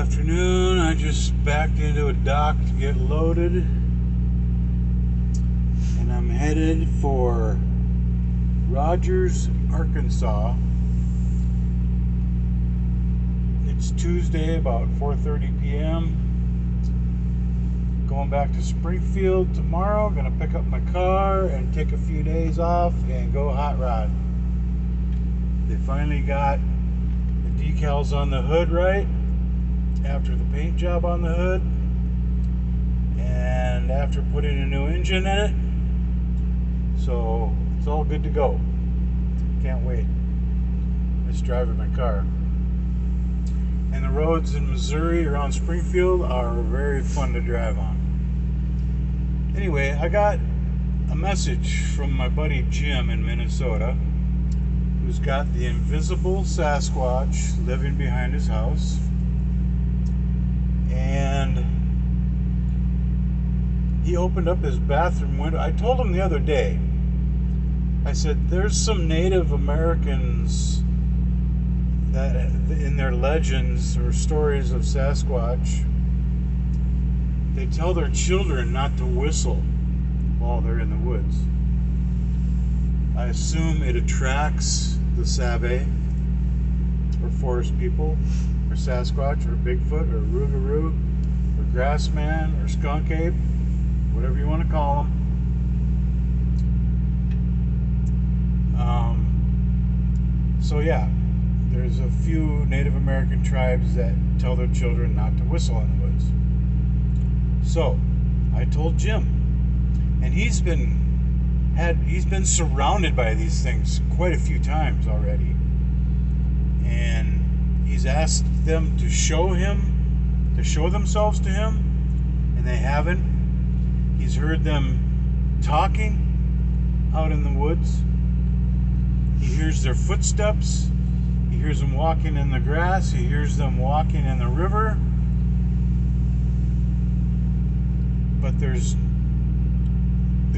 afternoon. I just backed into a dock to get loaded, and I'm headed for Rogers, Arkansas. It's Tuesday, about 4:30 p.m. Going back to Springfield tomorrow. Gonna pick up my car and take a few days off and go hot rod. They finally got the decals on the hood right after the paint job on the hood, and after putting a new engine in it, so it's all good to go. Can't wait. Just driving my car. And the roads in Missouri around Springfield are very fun to drive on. Anyway, I got a message from my buddy Jim in Minnesota, who's got the invisible Sasquatch living behind his house. And he opened up his bathroom window. I told him the other day, I said, there's some Native Americans that in their legends or stories of Sasquatch, they tell their children not to whistle while they're in the woods. I assume it attracts the Sabe, or forest people, or Sasquatch, or Bigfoot, or Rougarou, or Grassman, or Skunk Ape, whatever you want to call them. So yeah, there's a few Native American tribes that tell their children not to whistle in the woods. So I told Jim, and he's been surrounded by these things quite a few times already, and he's asked them to show themselves to him, and they haven't. He's heard them talking out in the woods. He hears their footsteps. He hears them walking in the grass. He hears them walking in the river. But the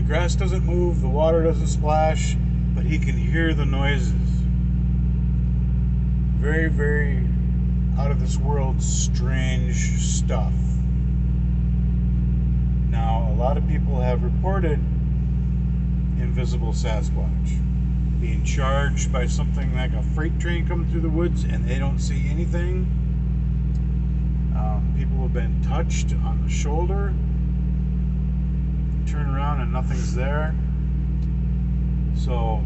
grass doesn't move, the water doesn't splash, but he can hear the noises. Very, very out of this world strange stuff. Now, a lot of people have reported invisible Sasquatch being charged by something like a freight train coming through the woods and they don't see anything. People have been touched on the shoulder, turn around and nothing's there. So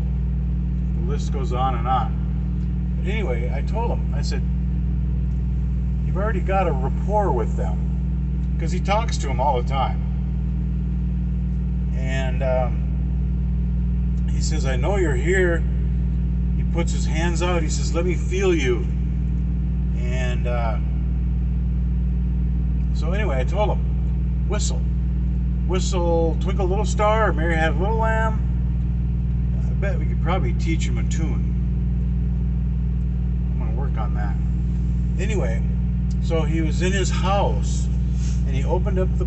the list goes on and on. But anyway, I told him, I said, you've already got a rapport with them, because he talks to them all the time. And he says, I know you're here. He puts his hands out. He says, let me feel you. And so anyway, I told him, whistle, Twinkle Little Star, or Mary Had a Little Lamb. I bet we could probably teach him a tune. I'm going to work on that. Anyway, so he was in his house, and he opened up the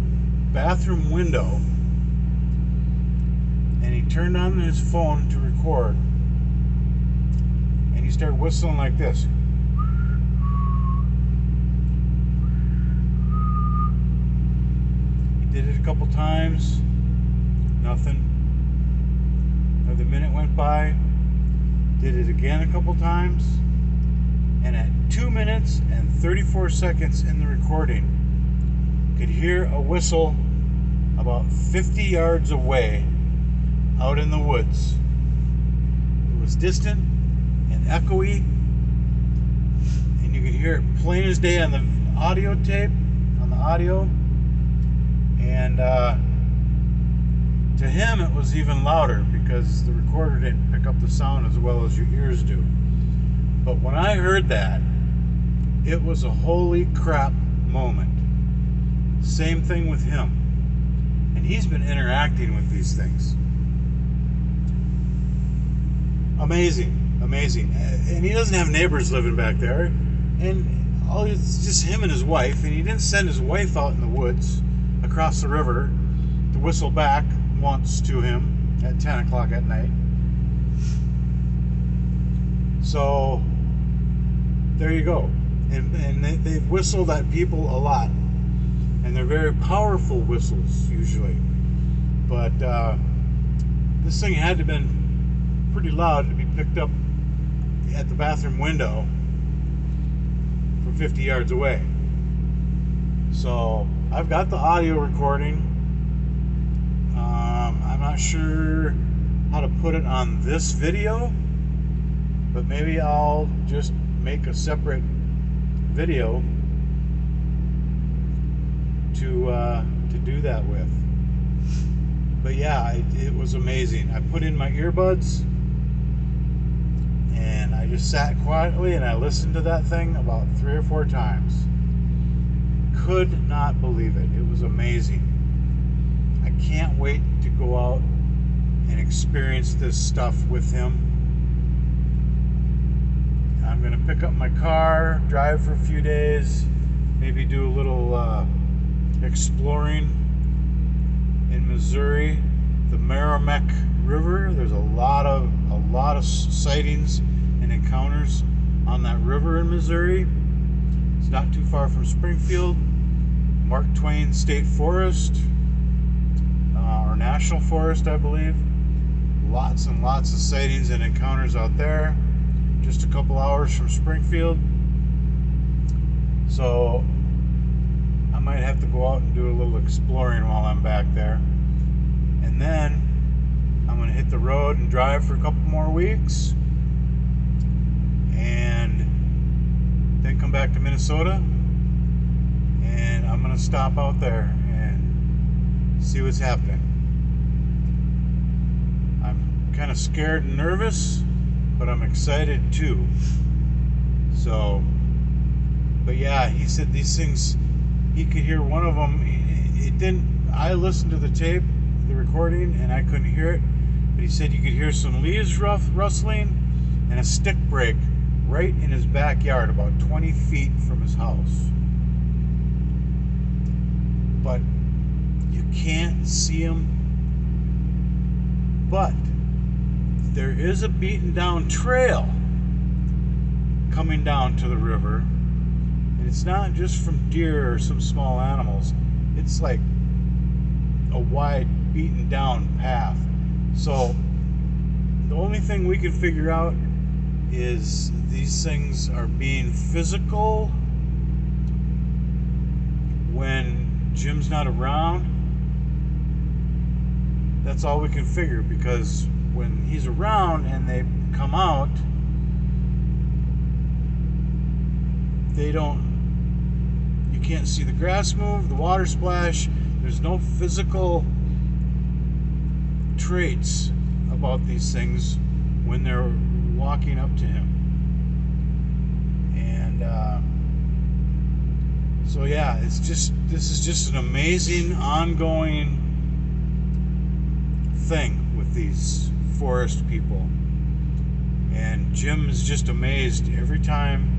bathroom window, and he turned on his phone to record, and he started whistling like this. He did it a couple times, nothing. Another minute went by, did it again a couple times, and at 2 minutes and 34 seconds in the recording, could hear a whistle about 50 yards away out in the woods. It was distant and echoey, and you could hear it plain as day on the audio tape, on the audio. And to him it was even louder because the recorder didn't pick up the sound as well as your ears do. But when I heard that, it was a holy crap moment. Same thing with him. And he's been interacting with these things. Amazing. And he doesn't have neighbors living back there. And it's just him and his wife. And he didn't send his wife out in the woods across the river to whistle back once to him at 10 o'clock at night. So there you go. and they've whistled at people a lot, and they're very powerful whistles usually. But this thing had to have been pretty loud to be picked up at the bathroom window from 50 yards away. So I've got the audio recording. I'm not sure how to put it on this video, but maybe I'll just make a separate video to do that with. But yeah, it was amazing. I put in my earbuds and I just sat quietly and I listened to that thing about 3 or 4 times. Could not believe it. It was amazing. I can't wait to go out and experience this stuff with him. I'm going to pick up my car, drive for a few days, maybe do a little exploring in Missouri, the Merrimack River. There's a lot of sightings and encounters on that river in Missouri. It's not too far from Springfield. Mark Twain State Forest, or National Forest, I believe. Lots and lots of sightings and encounters out there. Just a couple hours from Springfield. So I might have to go out and do a little exploring while I'm back there. And then I'm going to hit the road and drive for a couple more weeks. And then come back to Minnesota. And I'm going to stop out there and see what's happening. I'm kind of scared and nervous, but I'm excited too. So, but yeah, he said these things, he could hear one of them. It didn't, I listened to the tape, the recording, and I couldn't hear it. But he said you could hear some leaves rustling and a stick break right in his backyard, about 20 feet from his house. But you can't see him. But there is a beaten down trail coming down to the river. And it's not just from deer or some small animals. It's like a wide beaten down path. So the only thing we can figure out is these things are being physical when Jim's not around. That's all we can figure, because when he's around and they come out, you can't see the grass move, the water splash. There's no physical traits about these things when they're walking up to him. And so yeah, this is just an amazing ongoing thing with these forest people. And Jim is just amazed every time,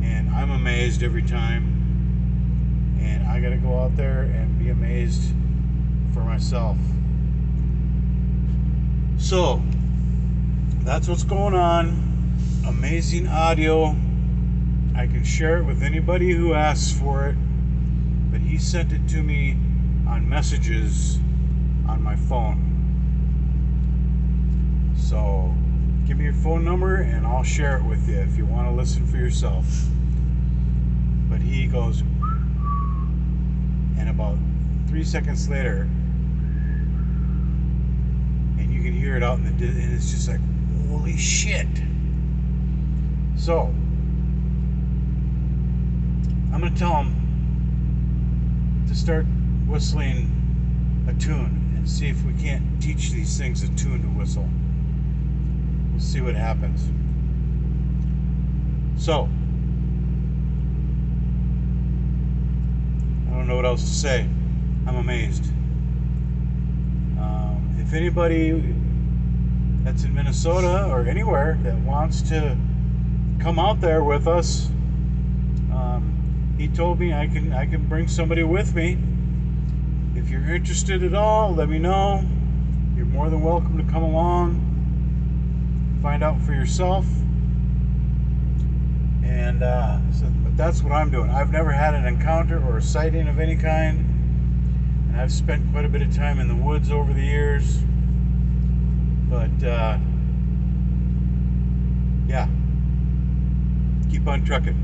and I'm amazed every time, and I gotta go out there and be amazed for myself. So that's what's going on. Amazing audio. I can share it with anybody who asks for it, but he sent it to me on messages on my phone. So give me your phone number and I'll share it with you if you want to listen for yourself. But he goes, and about 3 seconds later, and you can hear it out in the distance, and it's just like, holy shit. So I'm going to tell him to start whistling a tune and see if we can't teach these things a tune to whistle. We'll see what happens. So I don't know what else to say. I'm amazed. If anybody that's in Minnesota or anywhere that wants to come out there with us, he told me I can bring somebody with me. If you're interested at all, let me know. You're more than welcome to come along, find out for yourself. And And but that's what I'm doing. I've never had an encounter or a sighting of any kind, and I've spent quite a bit of time in the woods over the years. But yeah, keep on trucking.